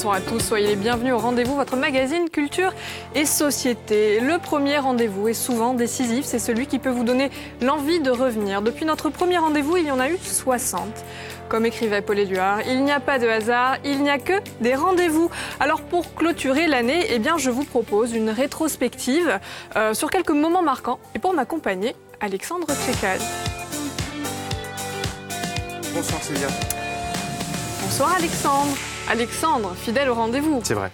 Bonsoir à tous, soyez les bienvenus au Rendez-vous, votre magazine Culture et Société. Le premier rendez-vous est souvent décisif, c'est celui qui peut vous donner l'envie de revenir. Depuis notre premier rendez-vous, il y en a eu 60. Comme écrivait Paul Éluard, il n'y a pas de hasard, il n'y a que des rendez-vous. Alors pour clôturer l'année, eh bien, je vous propose une rétrospective sur quelques moments marquants. Et pour m'accompagner, Alexandre Tchekal. Bonsoir Célia. Bonsoir Alexandre. Alexandre, fidèle au rendez-vous. C'est vrai.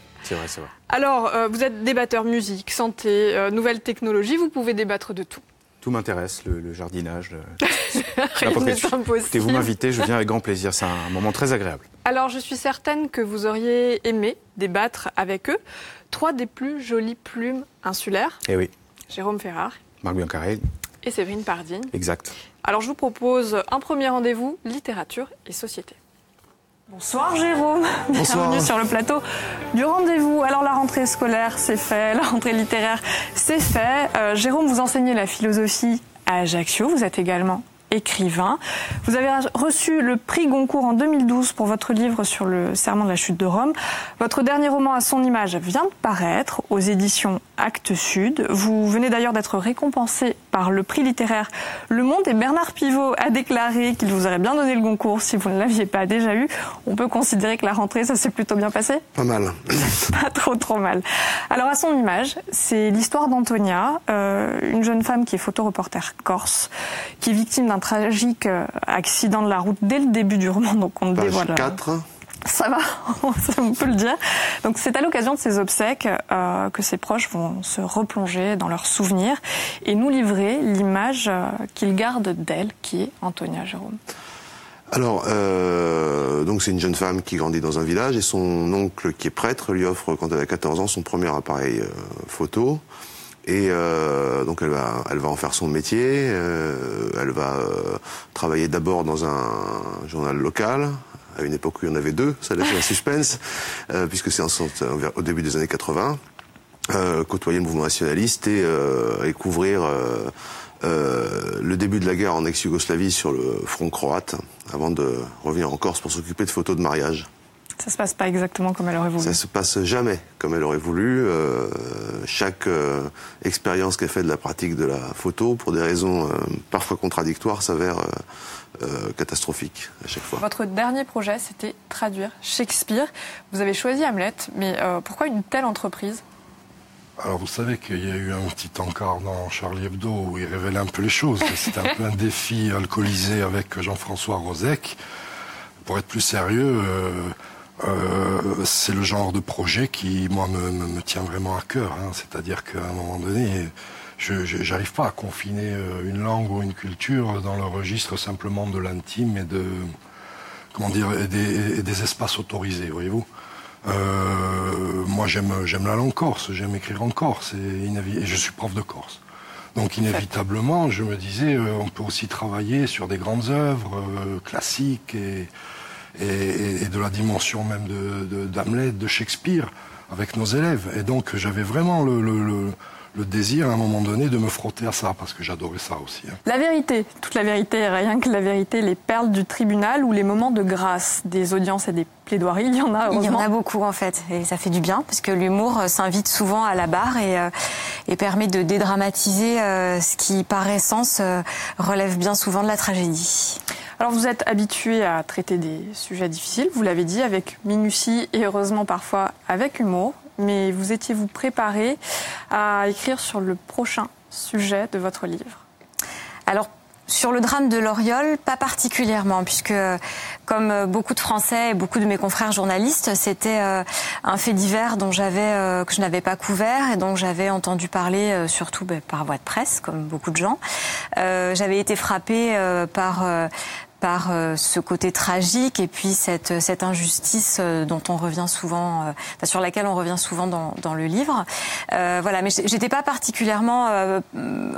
Alors, vous êtes débatteur musique, santé, nouvelles technologies, vous pouvez débattre de tout. Tout m'intéresse, le jardinage. Rien n'est impossible. Écoutez, vous m'invitez, je viens avec grand plaisir, c'est un moment très agréable. Alors, je suis certaine que vous auriez aimé débattre avec eux. 3 des plus jolies plumes insulaires. Eh oui. Jérôme Ferrare. Marc Biancaré. Et Séverine Pardine. Exact. Alors, je vous propose un premier rendez-vous, littérature et société. Bonsoir Jérôme, Bonsoir. Bienvenue sur le plateau du rendez-vous. Alors la rentrée scolaire c'est fait, la rentrée littéraire c'est fait. Jérôme, vous enseignez la philosophie à Ajaccio, vous êtes également écrivain. Vous avez reçu le prix Goncourt en 2012 pour votre livre sur le serment de la chute de Rome. Votre dernier roman à son image vient de paraître aux éditions Actes Sud. Vous venez d'ailleurs d'être récompensé par le prix littéraire Le Monde et Bernard Pivot a déclaré qu'il vous aurait bien donné le Goncourt si vous ne l'aviez pas déjà eu. On peut considérer que la rentrée, ça s'est plutôt bien passé ? Pas mal. Pas trop mal. Alors à son image, c'est l'histoire d'Antonia, une jeune femme qui est photoreporter corse, qui est victime d'un tragique accident de la route dès le début du roman, donc on dévoile. Page 4. Ça va, on peut le dire. Donc c'est à l'occasion de ces obsèques que ses proches vont se replonger dans leurs souvenirs et nous livrer l'image qu'ils gardent d'elle, qui est Antonia, Jérôme. Alors, donc c'est une jeune femme qui grandit dans un village et son oncle qui est prêtre lui offre quand elle a 14 ans son premier appareil photo. Et donc elle va en faire son métier, elle va travailler d'abord dans un journal local, à une époque où il y en avait 2, ça laisse un suspense, puisque c'est au début des années 80, côtoyer le mouvement nationaliste et couvrir le début de la guerre en ex-Yougoslavie sur le front croate, avant de revenir en Corse pour s'occuper de photos de mariage. Ça se passe pas exactement comme elle aurait voulu. Ça se passe jamais comme elle aurait voulu. Chaque expérience qu'elle fait de la pratique de la photo, pour des raisons parfois contradictoires, s'avère catastrophique à chaque fois. Votre dernier projet, c'était traduire Shakespeare. Vous avez choisi Hamlet, mais pourquoi une telle entreprise ? Alors vous savez qu'il y a eu un petit encart dans Charlie Hebdo où il révélait un peu les choses. C'était un peu un défi alcoolisé avec Jean-François Rosec. Pour être plus sérieux, c'est le genre de projet qui, moi, me tient vraiment à cœur. C'est-à-dire qu'à un moment donné, je n'arrive pas à confiner une langue ou une culture dans le registre simplement de l'intime et de, et des espaces autorisés, voyez-vous. Moi, j'aime la langue corse, j'aime écrire en corse et je suis prof de corse. Donc inévitablement, je me disais, on peut aussi travailler sur des grandes œuvres classiques et de la dimension même d'Hamlet, de Shakespeare, avec nos élèves. Et donc j'avais vraiment le désir à un moment donné de me frotter à ça, parce que j'adorais ça aussi. La vérité, toute la vérité, rien que la vérité, les perles du tribunal ou les moments de grâce des audiences et des plaidoiries, il y en a heureusement. Il y en a beaucoup en fait, et ça fait du bien, parce que l'humour s'invite souvent à la barre et permet de dédramatiser ce qui par essence relève bien souvent de la tragédie. Alors vous êtes habitué à traiter des sujets difficiles, vous l'avez dit, avec minutie et heureusement parfois avec humour, mais vous étiez-vous préparé à écrire sur le prochain sujet de votre livre ? Alors, sur le drame de l'Oriole, pas particulièrement, puisque comme beaucoup de Français et beaucoup de mes confrères journalistes, c'était un fait divers que je n'avais pas couvert et dont j'avais entendu parler surtout par voie de presse, comme beaucoup de gens. J'avais été frappée par ce côté tragique et puis cette injustice dont on revient souvent, sur laquelle on revient souvent dans le livre. Voilà, mais j'étais pas particulièrement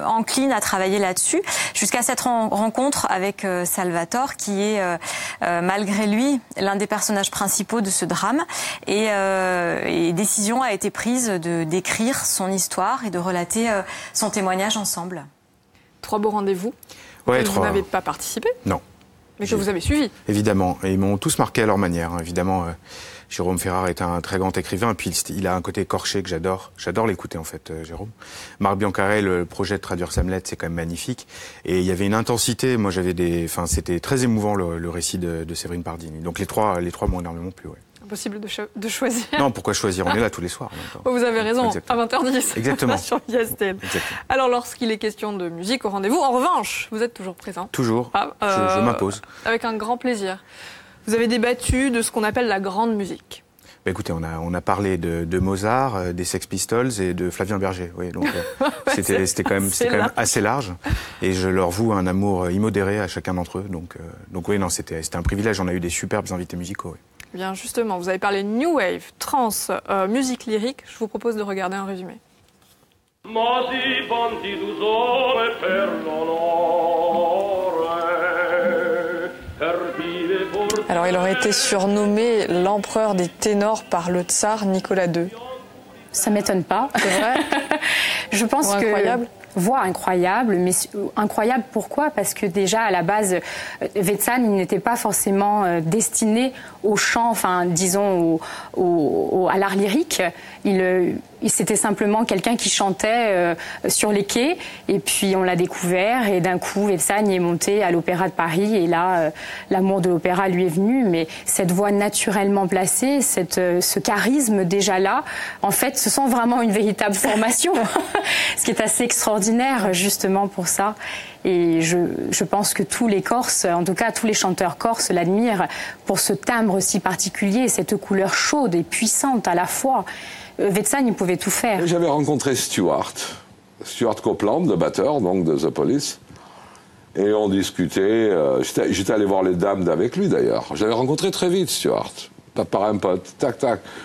encline à travailler là-dessus jusqu'à cette rencontre avec Salvatore, qui est malgré lui l'un des personnages principaux de ce drame, et décision a été prise d'écrire son histoire et de relater son témoignage ensemble. 3 beaux rendez-vous. Ouais, Vous n'avez pas participé ? Non. Mais que vous avez suivi. Évidemment, et ils m'ont tous marqué à leur manière. Évidemment, Jérôme Ferrard est un très grand écrivain, puis il a un côté écorché que j'adore. J'adore l'écouter en fait, Jérôme. Marc Biancarel, le projet de traduire Hamlet, c'est quand même magnifique. Et il y avait une intensité. Moi, c'était très émouvant le récit de Séverine Pardini. Donc les trois m'ont énormément plu. Ouais. Impossible de choisir. Non, pourquoi choisir? On est là tous les soirs. Vous avez raison, Exactement. à 20h10. Exactement. Sur ISTN. Exactement. Alors, lorsqu'il est question de musique au rendez-vous, en revanche, vous êtes toujours présent. Toujours. Je m'impose. Avec un grand plaisir. Vous avez débattu de ce qu'on appelle la grande musique. Bah écoutez, on a parlé de Mozart, des Sex Pistols et de Flavien Berger. Oui, donc c'était quand même assez large. Et je leur voue un amour immodéré à chacun d'entre eux. Donc oui, non, c'était un privilège. On a eu des superbes invités musicaux. Oui. Bien, justement, vous avez parlé New Wave, trance, musique lyrique. Je vous propose de regarder un résumé. Alors, il aurait été surnommé l'empereur des ténors par le tsar Nicolas II. Ça m'étonne pas. C'est vrai. Je pense que... Incroyable. Voix incroyable, mais incroyable pourquoi? Parce que déjà à la base, Vetsane, il n'était pas forcément destiné au chant, enfin disons à l'art lyrique. C'était simplement quelqu'un qui chantait sur les quais, et puis on l'a découvert, et d'un coup Vetsane est monté à l'Opéra de Paris, et là l'amour de l'opéra lui est venu. Mais cette voix naturellement placée, ce charisme déjà là, en fait, ce sont vraiment une véritable formation, ce qui est assez extraordinaire justement pour ça. Et je pense que tous les Corses, en tout cas tous les chanteurs corses, l'admirent pour ce timbre si particulier, cette couleur chaude et puissante à la fois. Vetsane, il pouvait tout faire. J'avais rencontré Stuart Copeland, le batteur donc de The Police, et on discutait. J'étais allé voir les Damned avec lui d'ailleurs. Je l'avais rencontré très vite, Stuart. Par un pote, tac,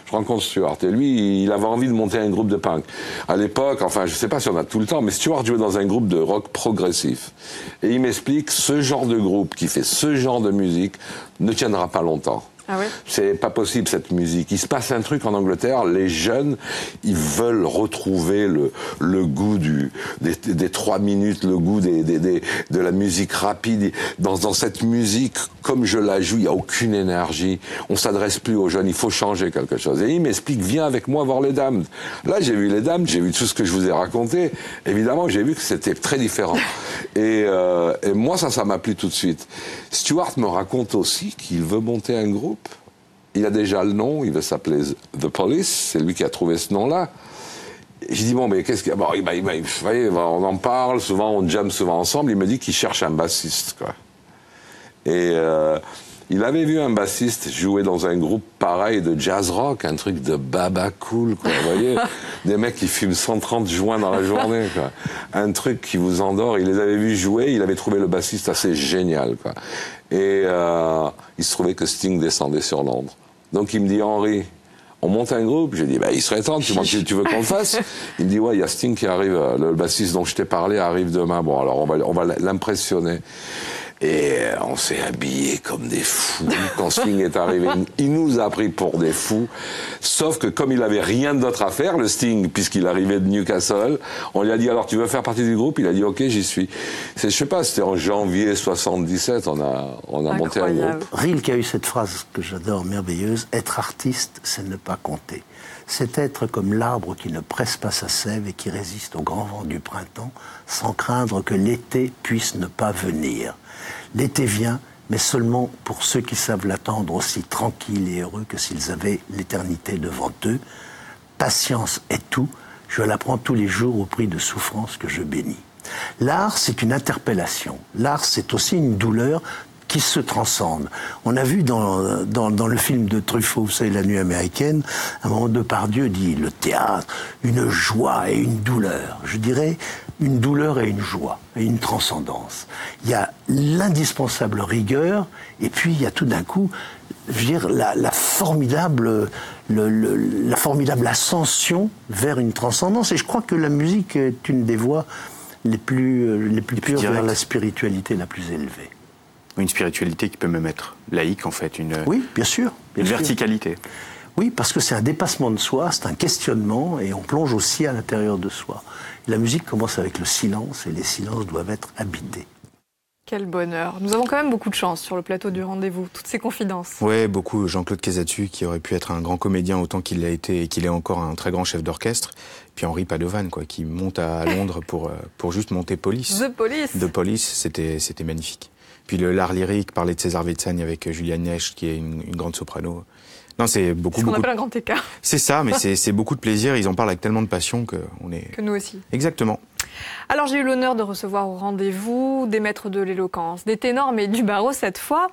je rencontre Stuart. Et lui, il avait envie de monter un groupe de punk. À l'époque, enfin, je sais pas si on a tout le temps, mais Stuart jouait dans un groupe de rock progressif. Et il m'explique, ce genre de groupe qui fait ce genre de musique ne tiendra pas longtemps. Ah oui. C'est pas possible cette musique. Il se passe un truc en Angleterre, les jeunes, ils veulent retrouver le goût des 3 minutes, le goût de la musique rapide. Dans cette musique, comme je la joue, il n'y a aucune énergie. On s'adresse plus aux jeunes, il faut changer quelque chose. Et il m'explique, viens avec moi voir les Damned. Là, j'ai vu les Damned, j'ai vu tout ce que je vous ai raconté. Évidemment, j'ai vu que c'était très différent. Et moi, ça m'a plu tout de suite. Stuart me raconte aussi qu'il veut monter un groupe. Il a déjà le nom, il veut s'appeler The Police, c'est lui qui a trouvé ce nom-là. J'ai dit, bon, mais qu'est-ce qu'il y a? Bon, vous voyez, on en parle, souvent, on jamme souvent ensemble. Il me dit qu'il cherche un bassiste, quoi. Et il avait vu un bassiste jouer dans un groupe pareil de jazz rock, un truc de baba cool, quoi, vous voyez. Des mecs qui fument 130 joints dans la journée, quoi. Un truc qui vous endort. Il les avait vus jouer, il avait trouvé le bassiste assez génial, quoi. Et il se trouvait que Sting descendait sur Londres. Donc il me dit, Henri, on monte un groupe. J'ai dit, il serait temps, tu veux qu'on le fasse? Il me dit, ouais, il y a Sting qui arrive, le bassiste dont je t'ai parlé arrive demain. Bon, alors on va l'impressionner. Et on s'est habillés comme des fous. Quand Sting est arrivé, il nous a pris pour des fous. Sauf que comme il avait rien d'autre à faire, le Sting, puisqu'il arrivait de Newcastle, on lui a dit, alors tu veux faire partie du groupe? Il a dit, ok, j'y suis. Je sais pas, c'était en janvier 77, on a monté un groupe. Rilke a eu cette phrase que j'adore, merveilleuse, être artiste, c'est ne pas compter. C'est être comme l'arbre qui ne presse pas sa sève et qui résiste au grand vent du printemps sans craindre que l'été puisse ne pas venir. L'été vient, mais seulement pour ceux qui savent l'attendre aussi tranquilles et heureux que s'ils avaient l'éternité devant eux. Patience est tout, je l'apprends tous les jours au prix de souffrances que je bénis. L'art, c'est une interpellation. L'art, c'est aussi une douleur qui se transcende. On a vu dans le film de Truffaut, vous savez, La Nuit américaine, à un moment Depardieu dit le théâtre, une joie et une douleur. Je dirais une douleur et une joie et une transcendance. Il y a l'indispensable rigueur et puis il y a tout d'un coup, je veux dire, la formidable ascension vers une transcendance. Et je crois que la musique est une des voies les plus pures vers la spiritualité la plus élevée. Une spiritualité qui peut même être laïque, en fait. Oui, bien sûr. Une verticalité. Oui, parce que c'est un dépassement de soi, c'est un questionnement, et on plonge aussi à l'intérieur de soi. La musique commence avec le silence, et les silences doivent être habités. Quel bonheur. Nous avons quand même beaucoup de chance sur le plateau du rendez-vous, toutes ces confidences. Ouais, beaucoup. Jean-Claude Casatsu, qui aurait pu être un grand comédien autant qu'il l'a été et qu'il est encore un très grand chef d'orchestre. Puis Henri Padovan, quoi, qui monte à Londres pour juste monter Police. The Police. The Police, c'était magnifique. Puis l'art lyrique, parler de César Vetsani avec Juliane Nesch, qui est une grande soprano. Non, c'est beaucoup. Ce qu'on appelle un grand écart. C'est ça, mais c'est beaucoup de plaisir. Ils en parlent avec tellement de passion que nous aussi. Exactement. Alors j'ai eu l'honneur de recevoir au rendez-vous des maîtres de l'éloquence, des ténors, mais du barreau cette fois.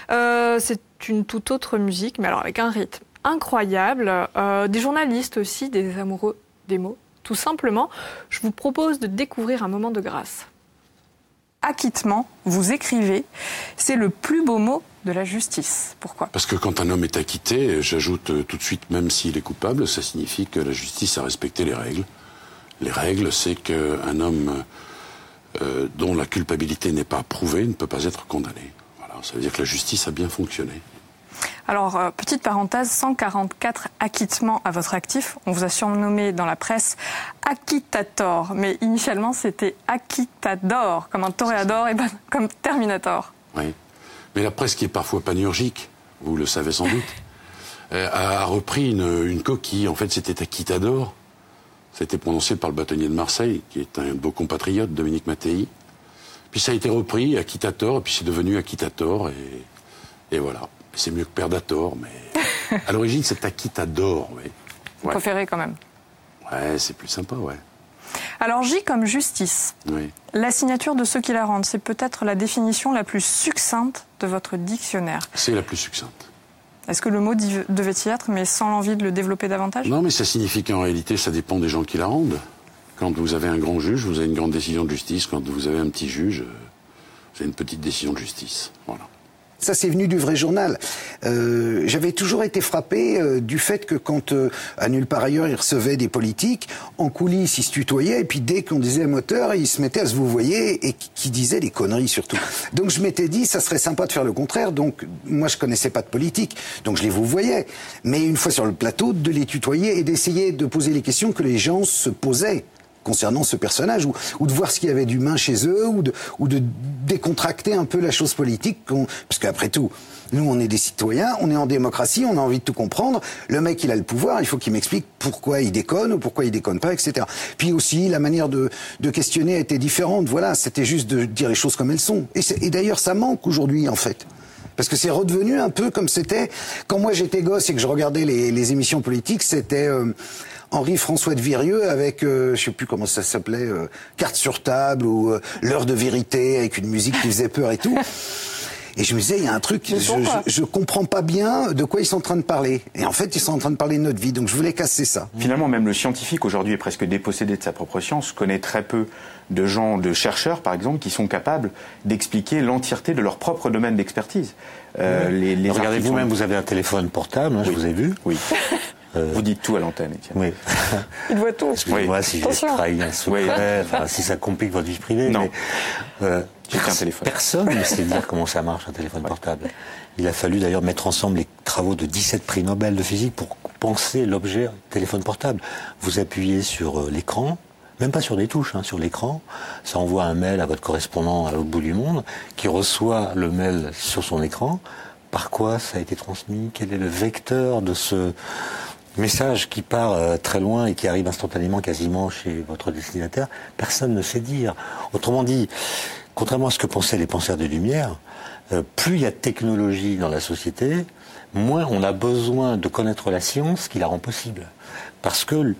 C'est une toute autre musique, mais alors avec un rythme incroyable. Des journalistes aussi, des amoureux des mots, tout simplement. Je vous propose de découvrir un moment de grâce. Acquittement, vous écrivez, c'est le plus beau mot de la justice. Pourquoi ? Parce que quand un homme est acquitté, j'ajoute tout de suite, même s'il est coupable, ça signifie que la justice a respecté les règles. Les règles, c'est qu'un homme dont la culpabilité n'est pas prouvée ne peut pas être condamné. Voilà, ça veut dire que la justice a bien fonctionné. Alors, petite parenthèse, 144 acquittements à votre actif. On vous a surnommé dans la presse Acquittator, mais initialement c'était Acquittador, comme un toréador et comme Terminator. Oui, mais la presse qui est parfois panurgique, vous le savez sans doute, a repris une coquille. En fait, c'était Acquittador. C'était prononcé par le bâtonnier de Marseille, qui est un de vos compatriotes, Dominique Mattei. Puis ça a été repris, Acquittator, et puis c'est devenu Acquittator, et voilà. C'est mieux que Perdator, mais à l'origine c'est Acquittador. Oui. Vous préférez quand même. Ouais, c'est plus sympa, ouais. Alors J comme justice. Oui. La signature de ceux qui la rendent, c'est peut-être la définition la plus succincte de votre dictionnaire. C'est la plus succincte. Est-ce que le mot devait y être, mais sans l'envie de le développer davantage ? Non, mais ça signifie qu'en réalité, ça dépend des gens qui la rendent. Quand vous avez un grand juge, vous avez une grande décision de justice. Quand vous avez un petit juge, vous avez une petite décision de justice. Voilà. Ça, c'est venu du vrai journal. J'avais toujours été frappé du fait que quand, à nulle part ailleurs, il recevait des politiques, en coulisses, ils se tutoyaient, et puis dès qu'on disait moteur, ils se mettaient à se vouvoyer, et qui disaient des conneries surtout. Donc je m'étais dit, ça serait sympa de faire le contraire. Donc moi, je connaissais pas de politique, donc je les vouvoyais. Mais une fois sur le plateau, de les tutoyer et d'essayer de poser les questions que les gens se posaient concernant ce personnage, ou de voir ce qu'il y avait d'humain chez eux, ou de décontracter un peu la chose politique, parce qu'après tout, nous on est des citoyens, on est en démocratie, on a envie de tout comprendre, le mec il a le pouvoir, il faut qu'il m'explique pourquoi il déconne, ou pourquoi il déconne pas, etc. Puis aussi, la manière de questionner était différente, voilà, c'était juste de dire les choses comme elles sont. Et d'ailleurs, ça manque aujourd'hui, en fait. Parce que c'est redevenu un peu comme c'était quand moi j'étais gosse et que je regardais les émissions politiques, c'était Henri-François de Virieu avec, je sais plus comment ça s'appelait, Carte sur table ou L'heure de vérité avec une musique qui faisait peur et tout. Et je me disais, il y a un truc, je comprends pas bien de quoi ils sont en train de parler. Et en fait, ils sont en train de parler de notre vie, donc je voulais casser ça. Finalement, même le scientifique aujourd'hui est presque dépossédé de sa propre science, connaît très peu de gens, de chercheurs par exemple, qui sont capables d'expliquer l'entièreté de leur propre domaine d'expertise. Regardez vous-même, vous avez un téléphone portable, hein, oui. Je vous ai vu. Oui. Vous dites tout à l'antenne, Étienne. Oui. Il voit tout. Excusez-moi si j'ai trahi un secret, enfin, si ça complique votre vie privée. Non. Mais, j'ai un téléphone. Personne ne sait dire comment ça marche un téléphone portable. Il a fallu d'ailleurs mettre ensemble les travaux de 17 prix Nobel de physique pour penser l'objet téléphone portable. Vous appuyez sur l'écran, même pas sur des touches, hein, sur l'écran, ça envoie un mail à votre correspondant à l'autre bout du monde, qui reçoit le mail sur son écran. Par quoi ça a été transmis? Quel est le vecteur de ce message qui part très loin et qui arrive instantanément quasiment chez votre destinataire? Personne ne sait dire. Autrement dit, contrairement à ce que pensaient les penseurs des Lumières, plus il y a de technologie dans la société, moins on a besoin de connaître la science qui la rend possible. Parce que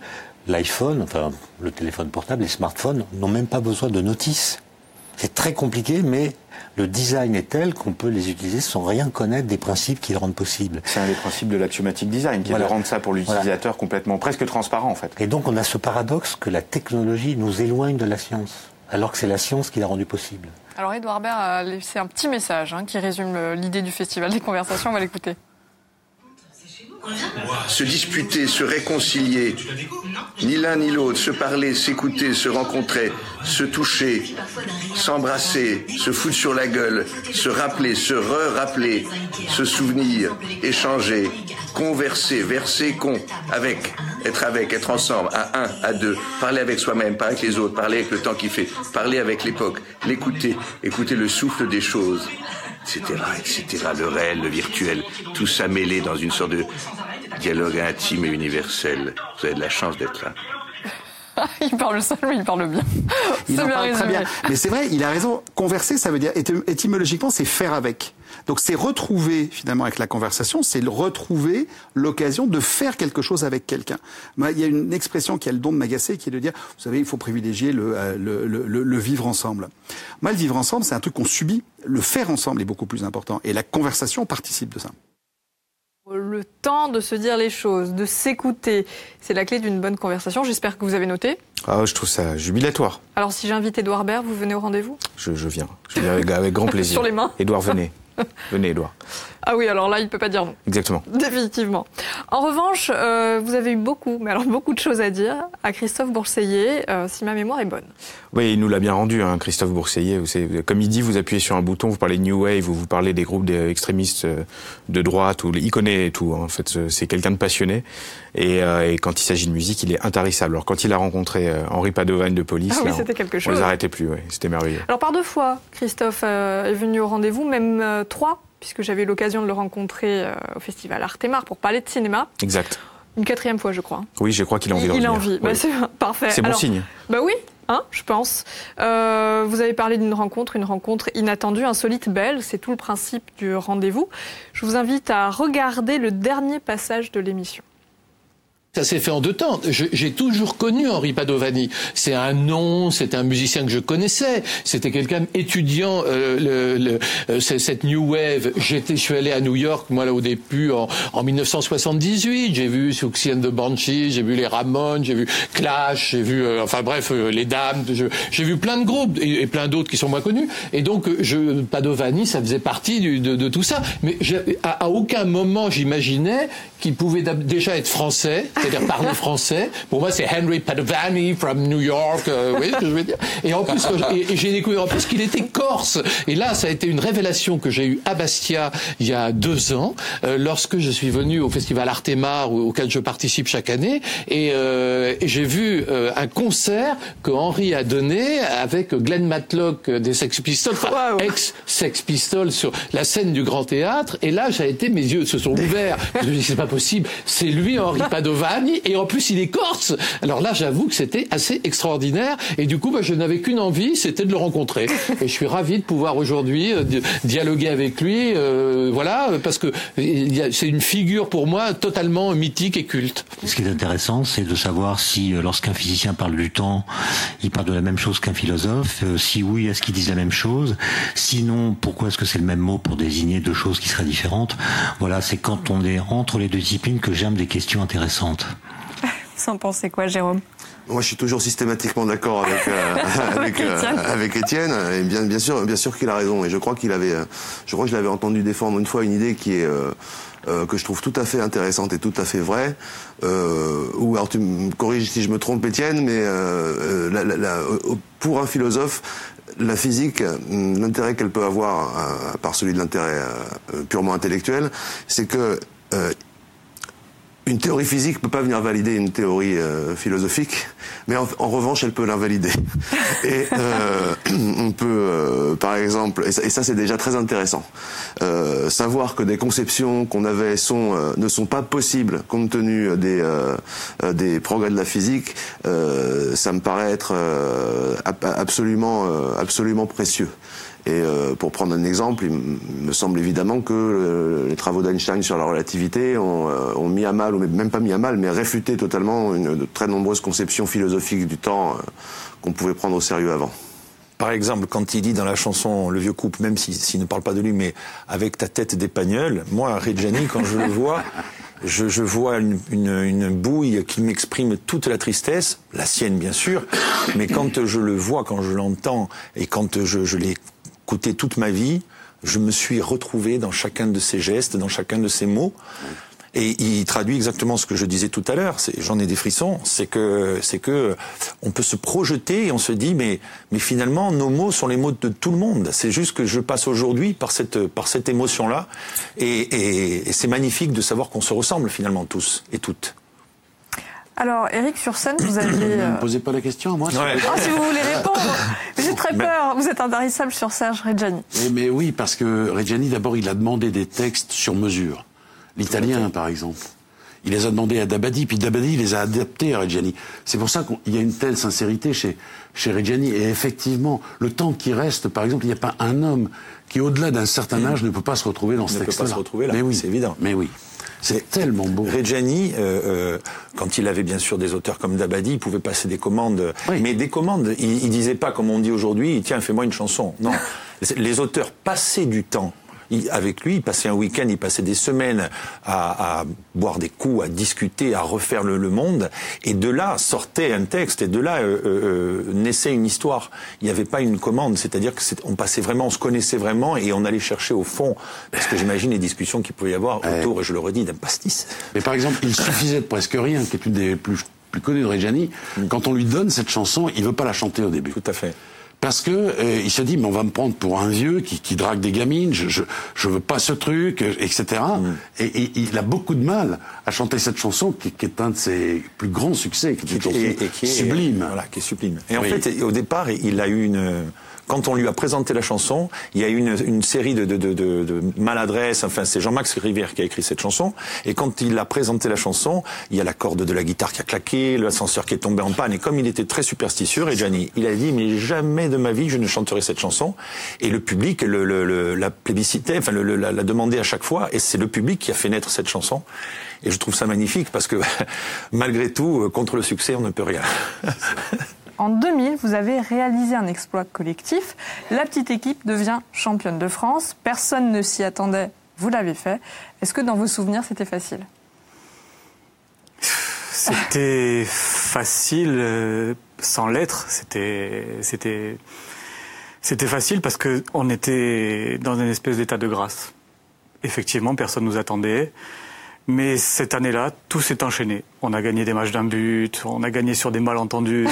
l'iPhone, enfin le téléphone portable, les smartphones n'ont même pas besoin de notices. C'est très compliqué, mais le design est tel qu'on peut les utiliser sans rien connaître des principes qui le rendent possible. C'est un des principes de l'axiomatic design, qui est de rendre ça pour l'utilisateur complètement, presque transparent en fait. Et donc on a ce paradoxe que la technologie nous éloigne de la science, alors que c'est la science qui l'a rendu possible. Alors Édouard Baird a laissé un petit message qui résume l'idée du Festival des Conversations, on va l'écouter. Se disputer, se réconcilier, ni l'un ni l'autre, se parler, s'écouter, se rencontrer, se toucher, s'embrasser, se foutre sur la gueule, se rappeler, se re-rappeler, se souvenir, échanger, converser, verser, avec être avec, être ensemble, à un, à deux, parler avec soi-même, parler avec les autres, parler avec le temps qu'il fait, parler avec l'époque, l'écouter, écouter le souffle des choses, etc., etc., le réel, le virtuel, tout ça mêlé dans une sorte de dialogue intime et universel. Vous avez de la chance d'être là. Il parle seul, mais il parle bien. Il en bien parle très résumé. bien. Mais c'est vrai, il a raison. Converser, ça veut dire, étymologiquement, c'est faire avec. Donc c'est retrouver, finalement, avec la conversation, c'est retrouver l'occasion de faire quelque chose avec quelqu'un. Il y a une expression qui a le don de m'agacer, qui est de dire, vous savez, il faut privilégier le vivre ensemble. Moi, le vivre ensemble, c'est un truc qu'on subit. Le faire ensemble est beaucoup plus important. Et la conversation participe de ça. Le temps de se dire les choses, de s'écouter, c'est la clé d'une bonne conversation. J'espère que vous avez noté. Ah, je trouve ça jubilatoire. Alors si j'invite Édouard Baird, vous venez au rendez-vous ? Je viens. Je viens avec grand plaisir. Sur les mains. Édouard, venez. Venez, Édouard. Ah oui, alors là, il ne peut pas dire non. Exactement. Définitivement. En revanche, vous avez eu beaucoup de choses à dire à Christophe Bourseiller, si ma mémoire est bonne. Oui, il nous l'a bien rendu, hein, Christophe Bourseiller. Comme il dit, vous appuyez sur un bouton, vous parlez de New Wave, vous parlez des groupes extrémistes de droite, il connaît tout. Hein. En fait, c'est quelqu'un de passionné. Et quand il s'agit de musique, il est intarissable. Alors quand il a rencontré Henri Padovan de Police, oui, c'était quelque chose. On les arrêtait plus. Ouais, c'était merveilleux. Alors par 2 fois, Christophe est venu au rendez-vous, même 3, puisque j'avais eu l'occasion de le rencontrer au festival Artemar pour parler de cinéma. Exact. Une 4e fois, je crois. Oui, je crois qu'il a envie de revenir. Il a envie. Oui. C'est parfait. C'est bon signe. Bah oui. Je pense. Vous avez parlé d'une rencontre, une rencontre inattendue, insolite, belle. C'est tout le principe du rendez-vous. Je vous invite à regarder le dernier passage de l'émission. Ça s'est fait en 2 temps. J'ai toujours connu Henri Padovani. C'est un nom, c'est un musicien que je connaissais. C'était quelqu'un étudiant cette New Wave. Je suis allé à New York, moi là au début, en 1978. J'ai vu Siouxsie and the Banshees, j'ai vu les Ramones, j'ai vu Clash, j'ai vu, les Dames. J'ai vu plein de groupes et plein d'autres qui sont moins connus. Et donc, Padovani, ça faisait partie de tout ça. Mais à aucun moment j'imaginais qu'il pouvait déjà être français, c'est-à-dire parler français. Pour moi, c'est Henry Padovani from New York, vous voyez ce que je veux dire. Et en plus, j'ai découvert en plus qu'il était corse. Et là, ça a été une révélation que j'ai eue à Bastia il y a 2 ans, lorsque je suis venu au festival Artemar, auquel je participe chaque année, et j'ai vu un concert que Henry a donné avec Glenn Matlock des Sex Pistols, ex-Sex Pistols, sur la scène du Grand Théâtre. Et là, mes yeux se sont ouverts. Je me dis, c'est pas possible. C'est lui, Henri Padovani, et en plus, il est corse. Alors là, j'avoue que c'était assez extraordinaire. Et du coup, je n'avais qu'une envie, c'était de le rencontrer. Et je suis ravi de pouvoir aujourd'hui dialoguer avec lui, parce que c'est une figure pour moi totalement mythique et culte. Ce qui est intéressant, c'est de savoir si, lorsqu'un physicien parle du temps, il parle de la même chose qu'un philosophe. Si oui, est-ce qu'ils disent la même chose? Sinon, pourquoi est-ce que c'est le même mot pour désigner 2 choses qui seraient différentes? Voilà, c'est quand on est entre les 2 disciplines que j'aime des questions intéressantes. Vous en pensez quoi, Jérôme? Moi, je suis toujours systématiquement d'accord avec Étienne. Et bien sûr qu'il a raison. Et je crois que je l'avais entendu défendre une fois une idée qui est que je trouve tout à fait intéressante et tout à fait vraie. Alors tu me corriges si je me trompe, Étienne, mais pour un philosophe, la physique, l'intérêt qu'elle peut avoir, à part celui de l'intérêt purement intellectuel, c'est que une théorie physique peut pas venir valider une théorie philosophique, mais en revanche, elle peut l'invalider. Et on peut, par exemple, et ça c'est déjà très intéressant, savoir que des conceptions qu'on avait ne sont pas possibles compte tenu des progrès de la physique, ça me paraît être absolument précieux. Et pour prendre un exemple, il me semble évidemment que les travaux d'Einstein sur la relativité ont mis à mal, ou même pas mis à mal, mais réfuté totalement de très nombreuses conceptions philosophiques du temps qu'on pouvait prendre au sérieux avant. Par exemple, quand il dit dans la chanson Le Vieux Couple, même s'il ne parle pas de lui, mais avec ta tête d'Épagnol, moi, Reggiani, quand je le vois, je vois une bouille qui m'exprime toute la tristesse, la sienne bien sûr, mais quand je le vois, quand je l'entends, et quand je l'ai écouté toute ma vie, je me suis retrouvé dans chacun de ses gestes, dans chacun de ses mots. Et il traduit exactement ce que je disais tout à l'heure. J'en ai des frissons. C'est que on peut se projeter et on se dit mais finalement nos mots sont les mots de tout le monde. C'est juste que je passe aujourd'hui par cette émotion-là et c'est magnifique de savoir qu'on se ressemble finalement tous et toutes. Alors, Eric, sur scène, vous aviez... Ne me posez pas la question, moi. Ouais. Oh, si vous voulez répondre. J'ai très peur. Vous êtes intarissable sur Serge Reggiani. Mais oui, parce que Reggiani, d'abord, il a demandé des textes sur mesure. L'italien, par exemple. Il les a demandés à Dabadi, puis Dabadi les a adaptés à Reggiani. C'est pour ça qu'il y a une telle sincérité chez Reggiani. Et effectivement, le temps qui reste, par exemple, il n'y a pas un homme qui, au-delà d'un certain âge, ne peut pas se retrouver dans ce texte-là. Ne peut pas se retrouver là, mais oui, c'est évident. Mais oui. C'est tellement beau. Reggiani, quand il avait bien sûr des auteurs comme Dabadi, il pouvait passer des commandes. Oui. Mais des commandes, il disait pas comme on dit aujourd'hui, tiens, fais-moi une chanson. Non. Les auteurs passaient du temps avec lui, il passait un week-end, il passait des semaines à boire des coups, à discuter, à refaire le monde, et de là sortait un texte, et de là naissait une histoire. Il n'y avait pas une commande, c'est-à-dire que on passait vraiment, on se connaissait vraiment, et on allait chercher au fond, parce que j'imagine les discussions qu'il pouvait y avoir autour, et je le redis, d'un pastis. Mais par exemple, il suffisait de Presque Rien, qui est une des plus connues de Reggiani, quand on lui donne cette chanson, il veut pas la chanter au début. Tout à fait. Parce que il se dit, mais on va me prendre pour un vieux qui drague des gamines, je veux pas ce truc, etc. Et il a beaucoup de mal à chanter cette chanson qui est un de ses plus grands succès, qui est sublime. Voilà, qui est sublime. Et en fait, au départ, il a eu quand on lui a présenté la chanson, il y a eu une série de maladresses. Enfin, c'est Jean-Max Rivière qui a écrit cette chanson. Et quand il a présenté la chanson, il y a la corde de la guitare qui a claqué, l'ascenseur qui est tombé en panne. Et comme il était très superstitieux, Reggiani, il a dit, mais jamais de ma vie je ne chanterai cette chanson. Et le public la plébiscitait, enfin la demandait à chaque fois. Et c'est le public qui a fait naître cette chanson. Et je trouve ça magnifique parce que malgré tout, contre le succès, on ne peut rien. En 2000, vous avez réalisé un exploit collectif. La petite équipe devient championne de France. Personne ne s'y attendait. Vous l'avez fait. Est-ce que dans vos souvenirs, c'était facile ? C'était facile sans l'être. C'était facile parce que on était dans une espèce d'état de grâce. Effectivement, personne nous attendait. Mais cette année-là, tout s'est enchaîné. On a gagné des matchs d'un but, on a gagné sur des malentendus,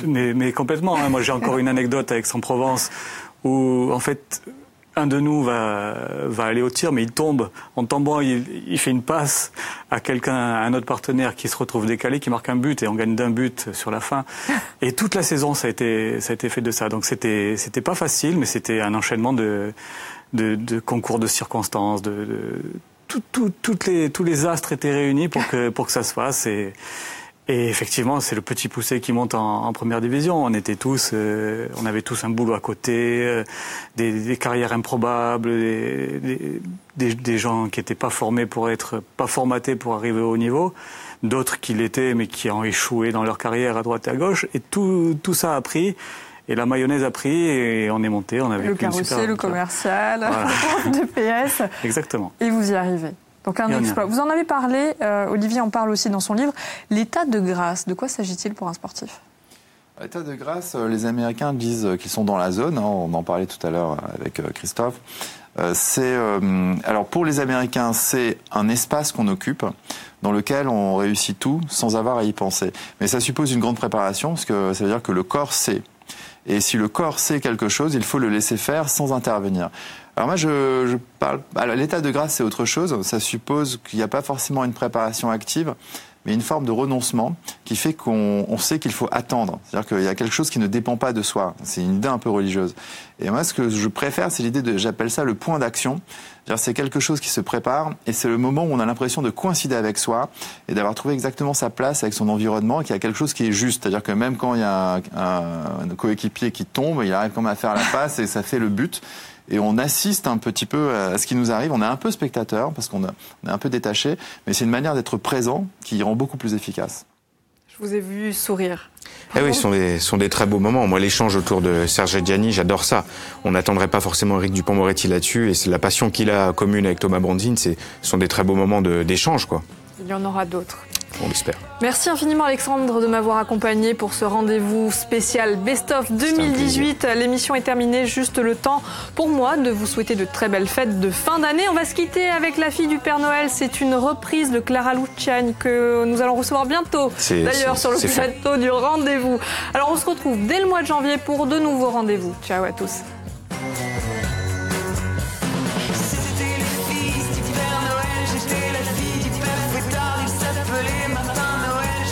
mais complètement. Hein. Moi, j'ai encore une anecdote avec Aix-en-Provence où, en fait, un de nous va aller au tir, mais il tombe. En tombant, il fait une passe à quelqu'un, à un autre partenaire qui se retrouve décalé, qui marque un but, et on gagne d'un but sur la fin. Et toute la saison, ça a été fait de ça. Donc c'était pas facile, mais c'était un enchaînement de concours de circonstances, tous les astres étaient réunis pour que ça se fasse et effectivement c'est le petit poussé qui monte en première division. On avait tous un boulot à côté, des carrières improbables, des gens qui étaient pas formés pas formatés pour arriver au haut niveau, d'autres qui l'étaient mais qui ont échoué dans leur carrière à droite et à gauche, et tout ça a pris. Et la mayonnaise a pris et on est monté, on avait le carrossier, le commercial, voilà. Le PS. Exactement. Et vous y arrivez. Donc un exploit. Vous en avez parlé, Olivier en parle aussi dans son livre. L'état de grâce, de quoi s'agit-il pour un sportif ? L'état de grâce, les Américains disent qu'ils sont dans la zone, hein, on en parlait tout à l'heure avec Christophe. Alors pour les Américains, c'est un espace qu'on occupe dans lequel on réussit tout sans avoir à y penser. Mais ça suppose une grande préparation, parce que ça veut dire que le corps sait. Et si le corps sait quelque chose, il faut le laisser faire sans intervenir. Alors moi, je parle... Alors, l'état de grâce, c'est autre chose. Ça suppose qu'il n'y a pas forcément une préparation active, mais une forme de renoncement qui fait qu'on sait qu'il faut attendre. C'est-à-dire qu'il y a quelque chose qui ne dépend pas de soi. C'est une idée un peu religieuse. Et moi, ce que je préfère, c'est l'idée j'appelle ça le point d'action. C'est quelque chose qui se prépare et c'est le moment où on a l'impression de coïncider avec soi et d'avoir trouvé exactement sa place avec son environnement et qu'il y a quelque chose qui est juste. C'est-à-dire que même quand il y a un coéquipier qui tombe, il arrive quand même à faire la passe et ça fait le but. Et on assiste un petit peu à ce qui nous arrive. On est un peu spectateur parce qu'on est un peu détaché, mais c'est une manière d'être présent qui rend beaucoup plus efficace. Je vous ai vu sourire. Eh oui, ce sont des très beaux moments. Moi, l'échange autour de Serge Reggiani, j'adore ça. On n'attendrait pas forcément Éric Dupond-Moretti là-dessus, et c'est la passion qu'il a commune avec Thomas Bronzin. Ce sont des très beaux moments d'échange, quoi. Il y en aura d'autres. On l'espère. Merci infiniment Alexandre de m'avoir accompagné pour ce rendez-vous spécial Best of 2018. L'émission est terminée, juste le temps pour moi de vous souhaiter de très belles fêtes de fin d'année. On va se quitter avec La fille du Père Noël. C'est une reprise de Clara Luciani que nous allons recevoir bientôt. D'ailleurs sur le plateau du rendez-vous. Alors on se retrouve dès le mois de janvier pour de nouveaux rendez-vous. Ciao à tous. C'était les fils du Père Noël, j'étais la fille du Père Fouettard, il s'appelait Martin Noël.